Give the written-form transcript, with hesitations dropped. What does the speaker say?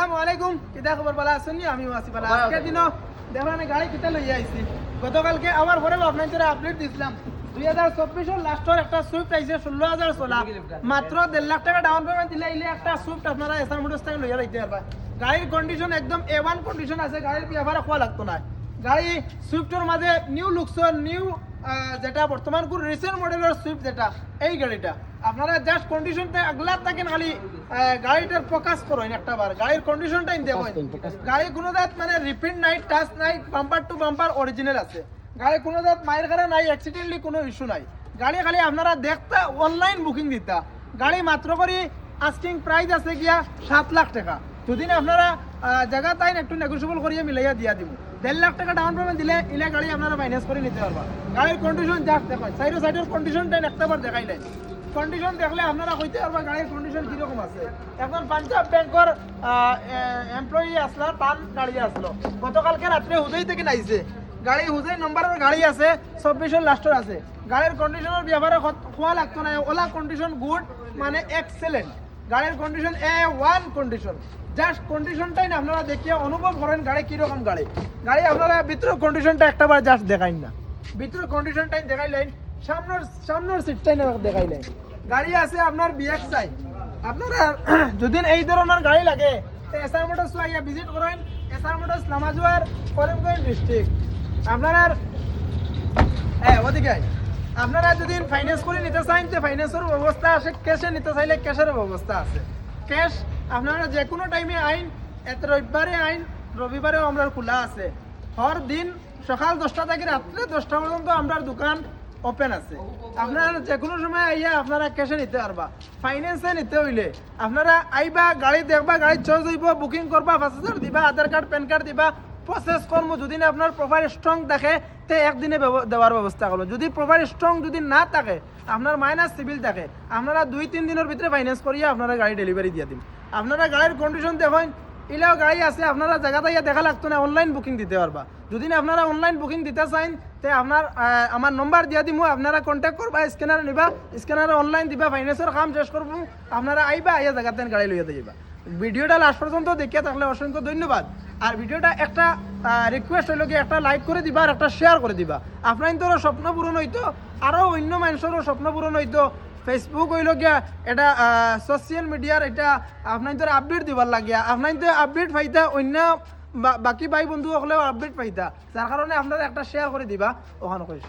আসসালামু আলাইকুম কিতা খবর বালা আছেন আমি ওয়াসি বালা আজকে দিনো দেখলাম গাড়ি কিতা লইয়া আইছি গতকালকে আবার পরে আপনাদের আপডেট দিছিলাম 2024 এর লাস্টের একটা সুইফট আইছে 16000 চলা মাত্র 1.5 লাখ টাকা ডাউন পেমেন্ট দিলে ইলে একটা সুইফট আপনারা এসআর মোটরস থেকে লইয়া যাইতে পারবা গাড়ির কন্ডিশন একদম A1 কন্ডিশন আছে গাড়ির ব্যাপারে খোয়া লাগতো না গাড়ি সুইফটের মাঝে নিউ লুকসর নিউ যেটা বর্তমান কোন রিসেন্ট মডেলের সুইফট যেটা এই গাড়িটা আপনারা জাস্ট কন্ডিশনটা আগলা থাকেন খালি গাড়িটার ফোকাস করেন একটা বার গাড়ির কন্ডিশনটা ইন দেখুন গাড়ি কোনো দাঁত মানে রিপিট নাই টাচ নাই বাম্পার টু বাম্পার অরিজিনাল আছে গাড়ি কোনো দাঁত মায়ের খারা নাই অ্যাক্সিডেন্টলি কোনো ইস্যু নাই গাড়ি খালি আপনারা দেখতে অনলাইন বুকিং দিতা গাড়ি মাত্র করে আস্কিং প্রাইস আছে গিয়া 7 লাখ টাকা যদি আপনারা জায়গা তাই একটু নেগোশিয়েবল করিয়ে মিলাইয়া দিয়া দিব 1.5 লাখ টাকা ডাউন পেমেন্ট দিলে ইলে গাড়ি আপনারা ফাইন্যান্স করে নিতে পারবা গাড়ির কন্ডিশন জাস্ট দেখুন সাইডের কন্ডিশনটা একটাবার দেখাইলে কন্ডিশন দেখলে আপনারা কইতে পারবা গাড়ির কন্ডিশন কিরকম আছে এখন পাঞ্জাব ব্যাংকের এমপ্লয়ি আসলো তার গাড়ি আসলো গতকালকে রাত্রে হুজেই থেকে নাইছে গাড়ি হুজেই নম্বরের গাড়ি আছে 24 এর লাস্টের আছে গাড়ির কন্ডিশনের ব্যাপারে খোয়া লাগতো না ওলা কন্ডিশন গুড মানে এক্সেলেন্ট গাড়ির কন্ডিশন A1 কন্ডিশন জাস্ট কন্ডিশনটাই না আপনারা দেখিয়ে অনুভব করেন গাড়ি কিরকম গাড়ি আপনারা ভিতরের কন্ডিশনটা একটাবার জাস্ট দেখাইন না ভিতরের কন্ডিশনটাই দেখাইলেন সামনের সিটটাই না দেখাইলেন গাড়ি আছে আপনার BXI আপনারা যদি এই ধরনের গাড়ি লাগে তো এসআর মোটরস আইয়া ভিজিট করেন এসআর মোটরস নামাজুয়ার করিমগঞ্জ ডিস্ট্রিক্ট আপনারা ওদিকে আপনারা যদি ফাইন্যান্স করে নিতে চান তো ফাইন্যান্সের ব্যবস্থা আছে ক্যাশে নিতে চাইলে ক্যাশের ব্যবস্থা আছে ক্যাশ আপনারা যে কোনো টাইমে আইন এত রবিবারেও আমরা খোলা আছে হর দিন সকাল 10টা থেকে রাত্রে 10টা পর্যন্ত আমরা দোকান ওপেন আছে আপনারা যে কোনো সময় আইয়া আপনারা ক্যাশে নিতে পারবা ফাইন্যান্সে নিতে হইলে আপনারা আইবা গাড়ি দেখবা গাড়ি চয়েস হইব বুকিং করবা 5000 দিবা আধার কার্ড প্যান কার্ড দিবা প্রসেস করবো যদি না আপনার প্রোফাইল স্ট্রং থাকে তে একদিনে দেওয়ার ব্যবস্থা করবো যদি প্রোফাইল স্ট্রং যদি না থাকে আপনার মাইনাস সিভিল থাকে আপনারা 2-3 দিনের ভিতরে ফাইন্যান্স করিয়া আপনারা গাড়ি ডেলিভারি দিয়ে দিন আপনারা গাড়ির কন্ডিশন দেখেন ইলাও গাড়ি আছে আপনারা জায়গা তাইয়া দেখা লাগতো না অনলাইন বুকিং দিতে পারবা যদি না আপনারা অনলাইন বুকিং দিতে চান তে আপনার আমার নম্বর দিয়া দিমু আপনারা কন্ট্যাক্ট করবা স্ক্যানার নিবা স্ক্যানারে অনলাইন দিবা ফাইন্যান্সের কাম শেষ করবো আপনারা আইবা আইয়া জায়গাতে গাড়ি লইয়া যাইবা ভিডিওটা লাস্ট পর্যন্ত দেখিয়া থাকলে অসংখ্য ধন্যবাদ আর ভিডিওটা একটা রিকোয়েস্ট হইল কি একটা লাইক করে দিবা আর একটা শেয়ার করে দিবা আপনার তো স্বপ্ন পূরণ হইতো আরও অন্য মানুষেরও স্বপ্ন পূরণ হইতো ফেসবুক হইল গিয়া এটা সোশ্যাল মিডিয়ার এটা আপনার তো আপডেট দিবার লাগিয়া আপনার তো আপডেট পাইতা অন্য বাকি ভাই বন্ধু হলেও আপডেট পাইতা যার কারণে আপনারা একটা শেয়ার করে দিবা ওখানে